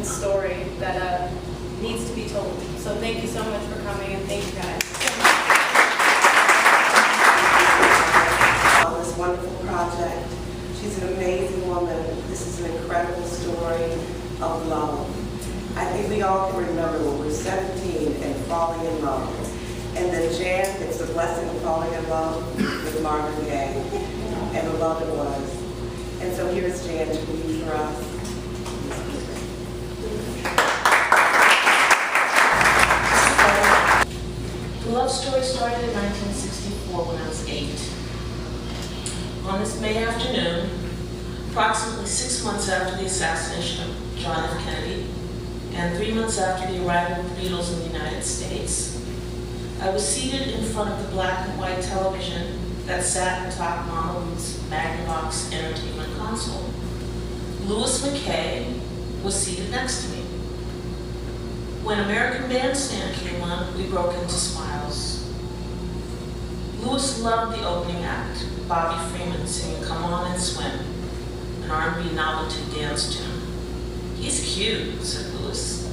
human story that needs to be told. So thank you so much for coming, and thank you guys so much. On this wonderful project. She's an amazing woman. This is an incredible story of love. I think we all can remember when we're 17 and falling in love. And then Jan gets the blessing of falling in love with Marvin Gaye. And the love it was. And so here's Jan to read for us. The love story started in 1964 when I was 8. On this May afternoon, approximately 6 months after the assassination of John F. Kennedy, and 3 months after the arrival of the Beatles in the United States, I was seated in front of the black and white television that sat atop Mama Ruth's Magnavox entertainment console. Louis McKay was seated next to me. When American Bandstand came on, we broke into smiles. Louis loved the opening act, Bobby Freeman singing "Come On and Swim," an R&B novelty dance tune. "He's cute," said Louis.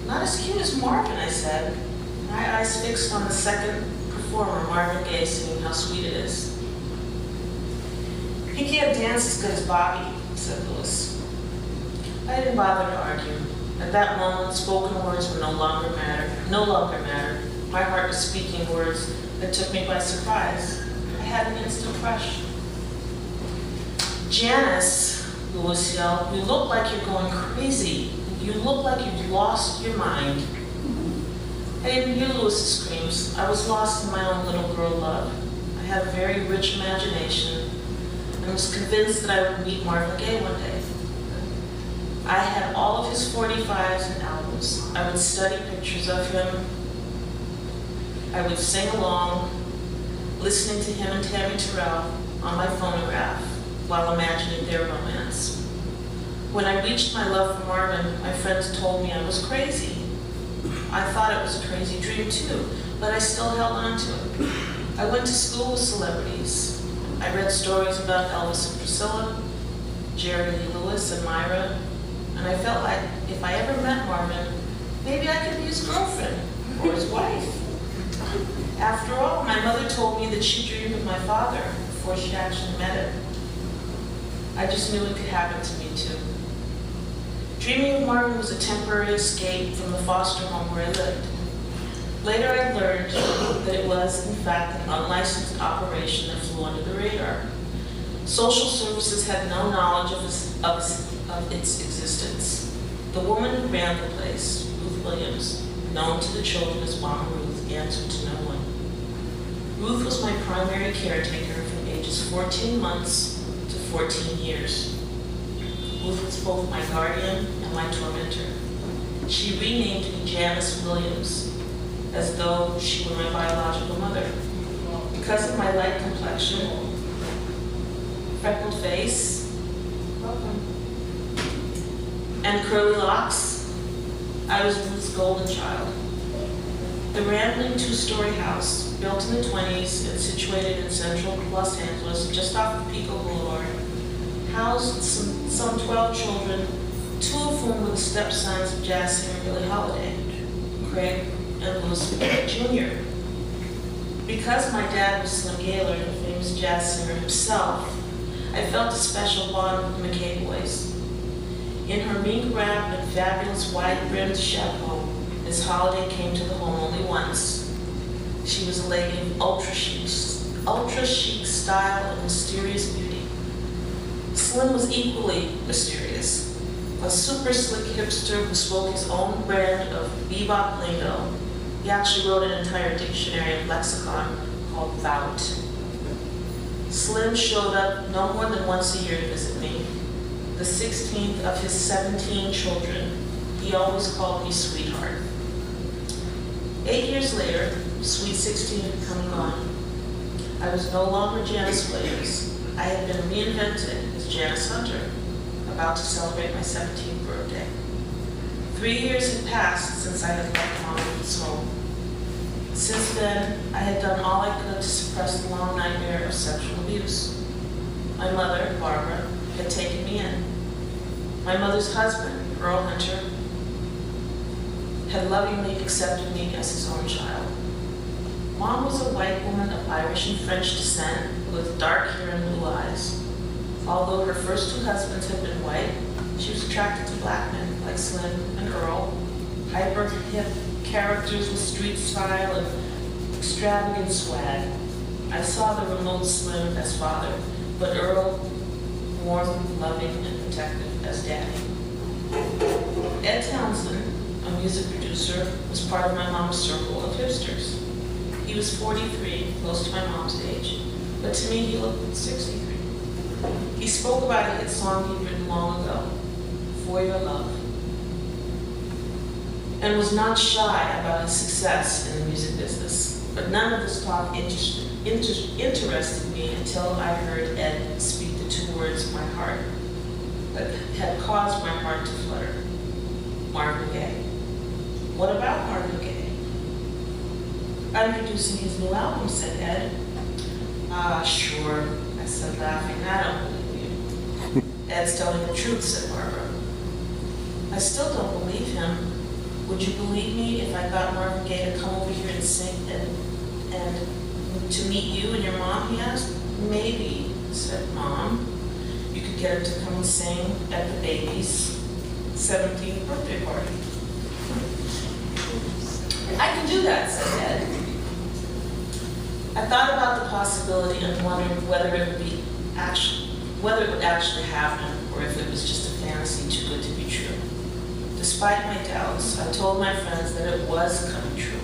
"Not as cute as Marvin," I said, my eyes fixed on the second performer, Marvin Gaye, singing "How Sweet It Is." "He can't dance as good as Bobby," said Louis. I didn't bother to argue. At that moment, spoken words were no longer mattered. My heart was speaking words that took me by surprise. I had an instant crush. "Janice," Louis yelled, "you look like you're going crazy. You look like you've lost your mind." I didn't hear Louis's screams. I was lost in my own little girl love. I had a very rich imagination and was convinced that I would meet Marvin Gaye one day. I had all of his 45s and albums. I would study pictures of him. I would sing along, listening to him and Tammy Terrell on my phonograph while imagining their romance. When I reached my love for Marvin, my friends told me I was crazy. I thought it was a crazy dream too, but I still held on to it. I went to school with celebrities. I read stories about Elvis and Priscilla, Jerry Lee Lewis and Myra, and I felt like if I ever met Marvin, maybe I could be his girlfriend or his wife. After all, my mother told me that she dreamed of my father before she actually met him. I just knew it could happen to me too. Dreaming of Marvin was a temporary escape from the foster home where I lived. Later I learned that it was, in fact, an unlicensed operation that flew under the radar. Social services had no knowledge of its existence. The woman who ran the place, Ruth Williams, known to the children as Mama Ruth, answered to no one. Ruth was my primary caretaker from ages 14 months to 14 years. Ruth was both my guardian and my tormentor. She renamed me Janice Williams, as though she were my biological mother. Because of my light complexion, freckled face, and curly locks, I was Ruth's golden child. The rambling two-story house, built in the 20s and situated in central Los Angeles, just off of Pico Boulevard, housed some 12 children, 2 of whom were the stepsons of jazz singer Billie Holiday, Craig and Louis Jr. Because my dad was Slim Gaylord, the famous jazz singer himself, I felt a special bond with the McKay boys. In her mink wrap and fabulous wide-brimmed chapeau, Miss Holiday came to the home only once. She was a lady of ultra-chic style and mysterious beauty. Slim was equally mysterious, a super slick hipster who spoke his own brand of bebop lingo. He actually wrote an entire dictionary and lexicon called Vout. Slim showed up no more than once a year to visit me, the 16th of his 17 children. He always called me sweetheart. 8 years later, Sweet 16 had come and gone. I was no longer Janice Williams. I had been reinvented as Janice Hunter, about to celebrate my 17th birthday. 3 years had passed since I had left Mama Ruth's home. Since then, I had done all I could to suppress the long nightmare of sexual abuse. My mother, Barbara, had taken me in. My mother's husband, Earl Hunter, had lovingly accepted me as his own child. Mom was a white woman of Irish and French descent with dark hair and blue eyes. Although her first two husbands had been white, she was attracted to black men like Slim and Earl, hyper hip characters with street style and extravagant swag. I saw the remote Slim as father, but Earl warm, loving, and protective as daddy. Ed Townsend, a music producer, was part of my mom's circle of hipsters. He was 43, close to my mom's age, but to me he looked 63. He spoke about a hit song he'd written long ago, For Your Love, and was not shy about his success in the music business. But none of this talk interested me until I heard Ed speak the two words my heart that had caused my heart to flutter. Marvin Gaye. What about Marvin Gaye? I'm producing his new album, said Ed. Sure, I said, laughing. I don't believe you. Ed's telling the truth, said Barbara. I still don't believe him. Would you believe me if I got Marvin Gaye to come over here and sing and to meet you and your mom, he asked. Maybe, said Mom. You could get him to come and sing at the baby's 17th birthday party. I can do that, said Ed. I thought about the possibility and wondered whether it would actually happen or if it was just a fantasy too good to be true. Despite my doubts, I told my friends that it was coming true.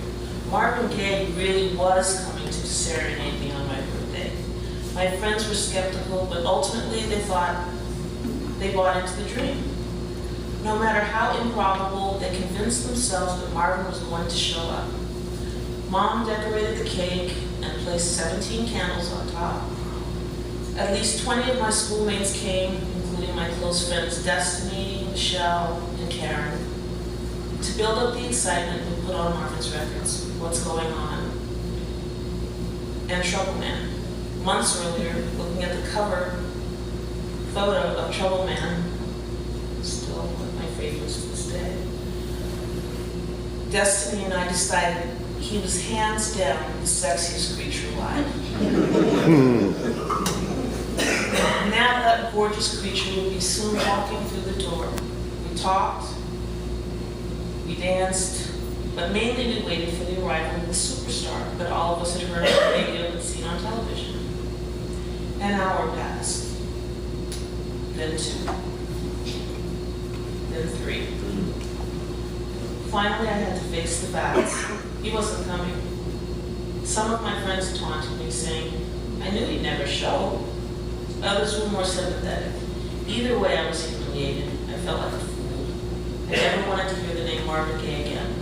Marvin Gaye really was coming to serenade me on my birthday. My friends were skeptical, but ultimately they bought into the dream. No matter how improbable, they convinced themselves that Marvin was going to show up. Mom decorated the cake and placed 17 candles on top. At least 20 of my schoolmates came, including my close friends Destiny, Michelle, and Karen. To build up the excitement, we put on Marvin's records, What's Going On, and Trouble Man. Months earlier, looking at the cover photo of Trouble Man, still one of my favorites to this day, Destiny and I decided he was hands down the sexiest creature alive. Now that gorgeous creature would be soon walking through the door. We talked, we danced, but mainly we waited for the arrival of the superstar that all of us had heard on the radio and seen on television. An hour passed, then 2, then 3. Finally, I had to face the facts. He wasn't coming. Some of my friends taunted me, saying, I knew he'd never show. Others were more sympathetic. Either way, I was humiliated. I felt like a fool. I never wanted to hear the name Marvin Gaye again.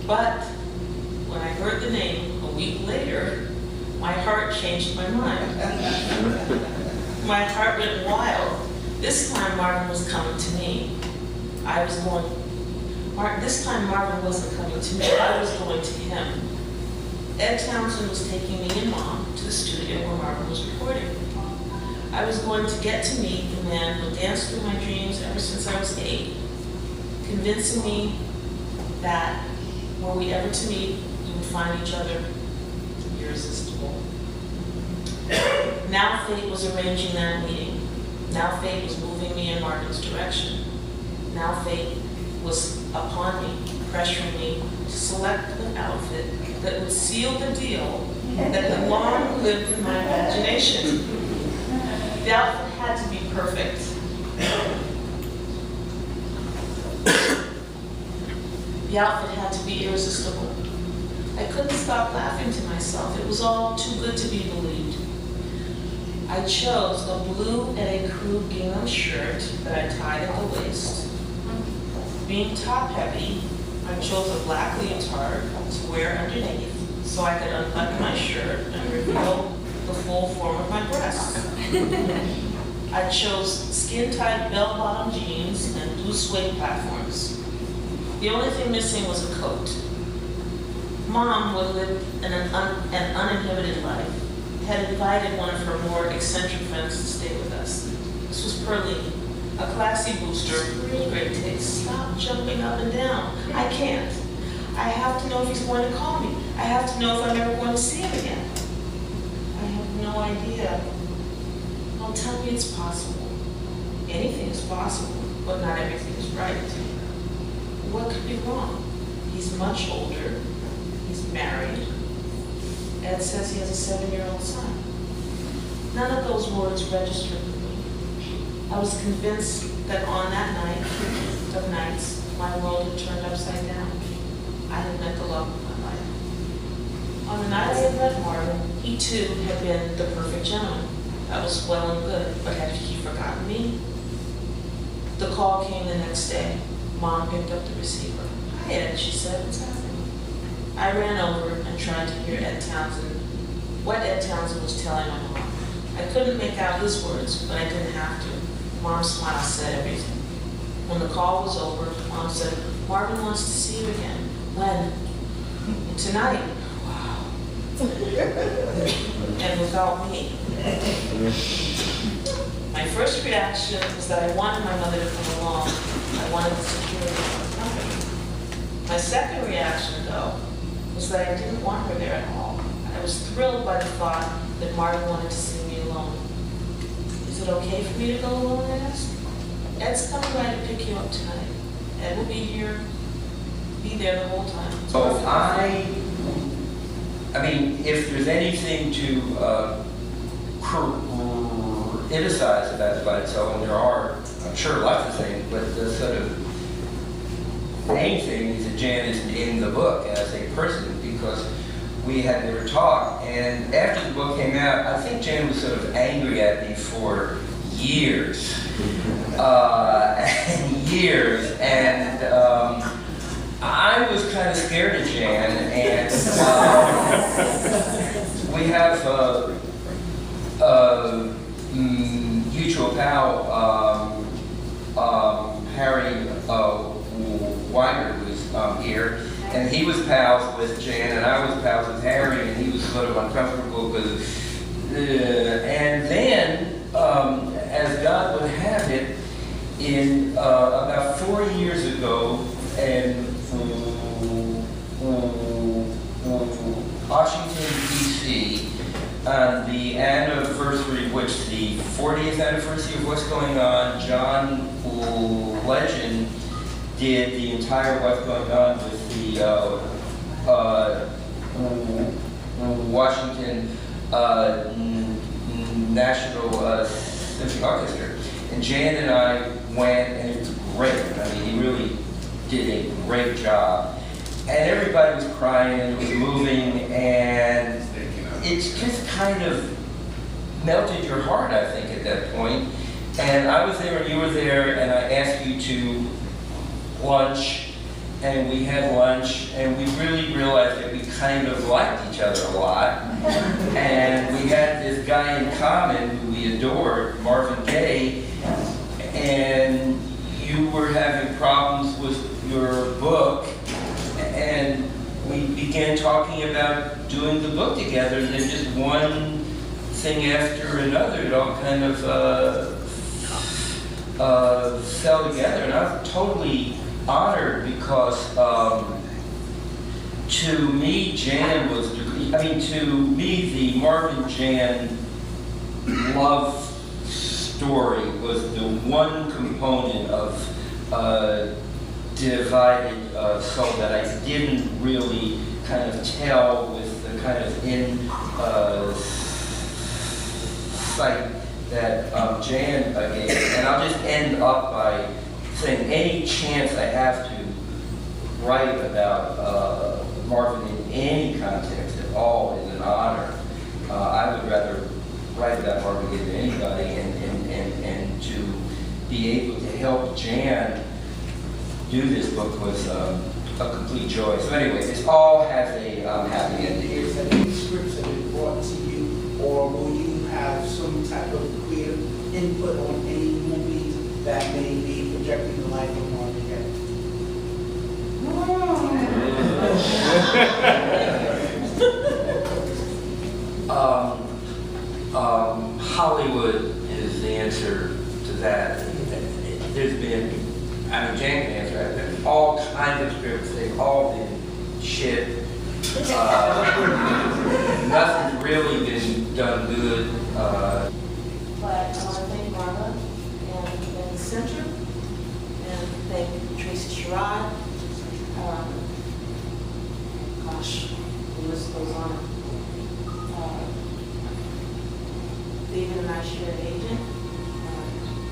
But when I heard the name a week later, my heart changed my mind. My heart went wild. This time Marvin was coming to me. This time Marvin wasn't coming to me, I was going to him. Ed Townsend was taking me and Mom to the studio where Marvin was recording. I was going to get to meet the man who danced through my dreams ever since I was 8, convincing me that were we ever to meet, we would find each other irresistible. Now fate was arranging that meeting. Now fate was moving me in Marvin's direction. Now fate was upon me, pressuring me to select an outfit that would seal the deal that had long lived in my imagination. The outfit had to be perfect. The outfit had to be irresistible. I couldn't stop laughing to myself. It was all too good to be believed. I chose a blue and a crew gingham shirt that I tied at the waist. Being top-heavy, I chose a black leotard to wear underneath so I could unbutton my shirt and reveal the full form of my breasts. I chose skin-tight bell-bottom jeans and blue suede platforms. The only thing missing was a coat. Mom, who lived an uninhibited life, had invited one of her more eccentric friends to stay with us. This was Pearline, a classy booster, really great taste. Stop jumping up and down. I can't. I have to know if he's going to call me. I have to know if I'm ever going to see him again. I have no idea. Well, tell me it's possible. Anything is possible, but not everything is right. What could be wrong? He's much older. He's married. Ed says he has a 7-year-old son. None of those words registered with me. I was convinced that on that night of nights, my world had turned upside down. I had met the love of my life. On the night I had met Marvin, he too had been the perfect gentleman. That was well and good, but had he forgotten me? The call came the next day. Mom picked up the receiver. "Hi, Ed," she said, "what's happening?" I ran over and tried to hear what Ed Townsend was telling my mom. I couldn't make out his words, but I didn't have to. Mom's smile said everything. When the call was over, Mom said, "Marvin wants to see you again." "When?" "Tonight." Wow. And without me. My first reaction was that I wanted my mother to come along. I wanted the security of the company. My second reaction, though, was that I didn't want her there at all. I was thrilled by the thought that Marvin wanted to see me alone. "Is it okay for me to go alone?" I asked. "Ed's coming by to pick you up tonight. Ed will be there the whole time." So I mean, if there's anything to criticize about Bud Sullivan, and there are, I'm sure, lots of things, but the sort of main thing is that Jan isn't in the book as a person, because we had never talked. And after the book came out, I think Jan was sort of angry at me for years. And years. And I was kind of scared of Jan. And we have mutual pal, Harry Weiner, who's here. And he was pals with Jan, and I was pals with Harry, and he was sort of uncomfortable because, and then, as God would have it, in about 4 years ago, in Washington, D.C., on the anniversary, which the 40th anniversary of What's Going On, John Legend did the entire What's Going On with the Washington National Symphony Orchestra. And Jan and I went, and it was great. I mean, he really did a great job. And everybody was crying, and it was moving, and it just kind of melted your heart, I think, at that point. And I was there, and you were there, and I asked you to lunch, and we had lunch, and we really realized that we kind of liked each other a lot. And we had this guy in common who we adored, Marvin Gaye, and you were having problems with your book, and we began talking about doing the book together, and then just one thing after another, it all kind of fell together, and I'm totally honored because to me, Jan was, to me, the Marvin Jan love story was the one component of Divided Soul that I didn't really kind of tell with the kind of insight that Jan gave. And I'll just end up by saying any chance I have to write about Marvin in any context at all is an honor. I would rather write about Marvin Gaye than anybody, and to be able to help Jan do this book was a complete joy. So anyway, this all has a happy ending. Is there any scripts that are brought to you, or will you have some type of creative input on any movies that may be projecting the life of Marvin Gaye? Hollywood is the answer to that. there's been, I mean, Jan can answer that, there's all kinds of scripts, they've all been shit. Nothing's really been done good. But I want to thank Marva and the center, and thank Tracy Sherrod. Gosh, the list goes on. David and I share an agent,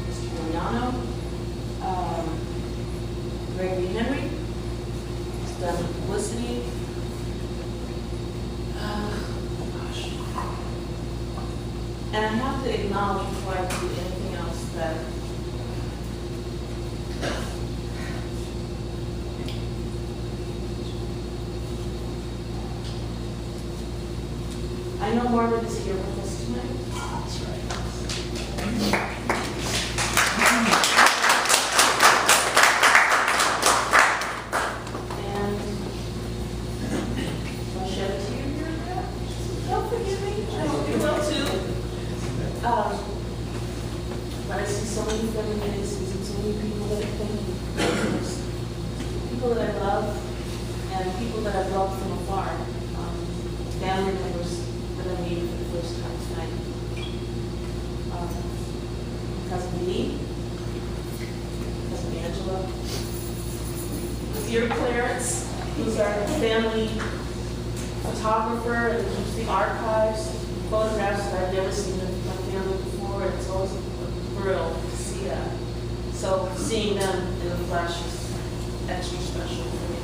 Mr. Giuliano. Gregory Henry has done publicity. Gosh. And I have to acknowledge before I do anything else that I know Margaret is here with us tonight. That's right. And I'll shed a tear here. Don't forgive me. I hope you will too. But I see so many friendly faces and so many people that I thank you. People that I love and people that I've loved from afar. Family members that I meet for the first time tonight. Cousin Lee, Cousin Angela, dear Clarence, who's our family photographer and keeps the archives, photographs that I've never seen of my family before, and it's always a thrill to see that. So seeing them in the flesh is extra special for me.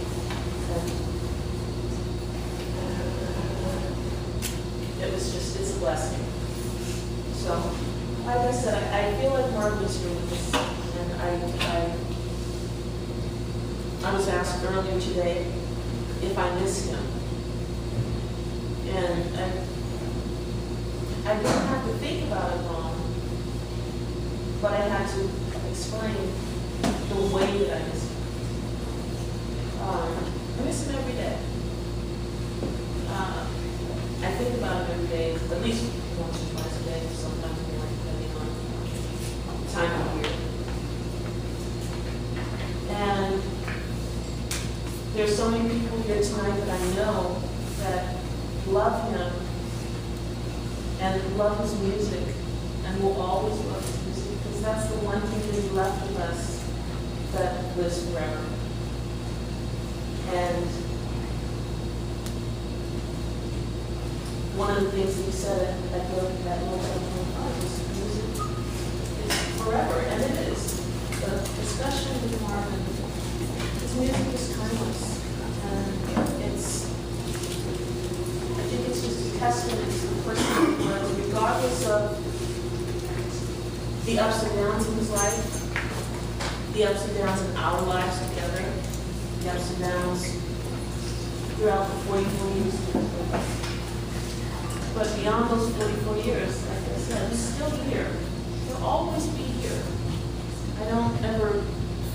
It's a blessing. So, like I said, I feel like Margaret's here with us, and I was asked earlier today if I miss him. And I didn't have to think about it long, but I had to explain the way that I miss him. I miss him every day. I think about him every day, at least once or twice a day, sometimes more, depending on time of year. And there's so many people here tonight that I know that love him and love his music and will always love his music, because that's the one thing that he left with us that lives forever. And one of the things he said at that little was music is forever, and it is. But especially with Marvin, his music is timeless, and I think it's just a testament to the person he was, regardless of the ups and downs in his life, the ups and downs in our lives together, the ups and downs throughout the 44 years. But beyond those 44 years, like I said, he's still here. He'll always be here. I don't ever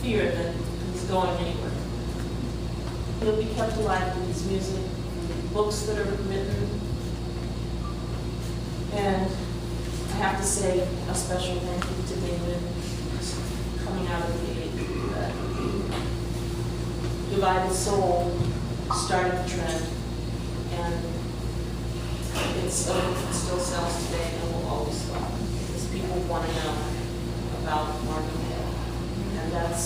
fear that he's going anywhere. He'll be kept alive with his music, books that are written. And I have to say a special thank you to David, coming out of the gate. Divided Soul started the trend, and it still sells today and will always sell, because people want to know about Marvin Gaye. And that's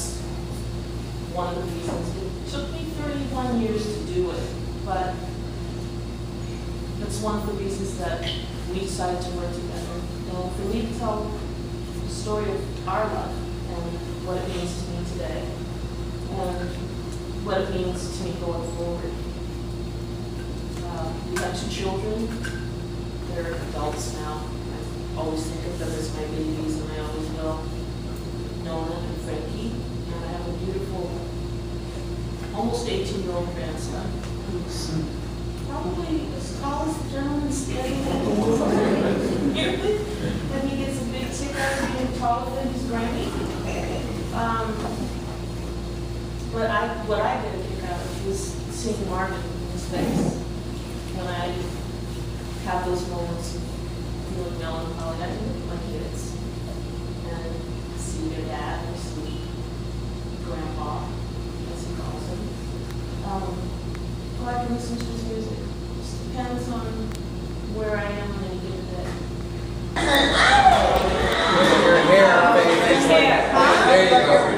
one of the reasons. It took me 31 years to do it, but it's one of the reasons that we decided to work together. And for me to tell the story of our love and what it means to me today, and what it means to me going forward. We have 2 children. They're adults now. I always think of them as my babies, and I always will. Nona and Frankie. And I have a beautiful, almost 18-year-old grandson who's probably as tall as the gentleman standing here. And he gets a big kick out of being taller than his granny. But what I get a kick out of is seeing Marvin in his face. When I have those moments of feeling melancholy, I think of my kids. And see their dad or see grandpa, as he calls him. Or I can listen to his music. Just depends on where I am on any given day. Your hair, baby. There you go.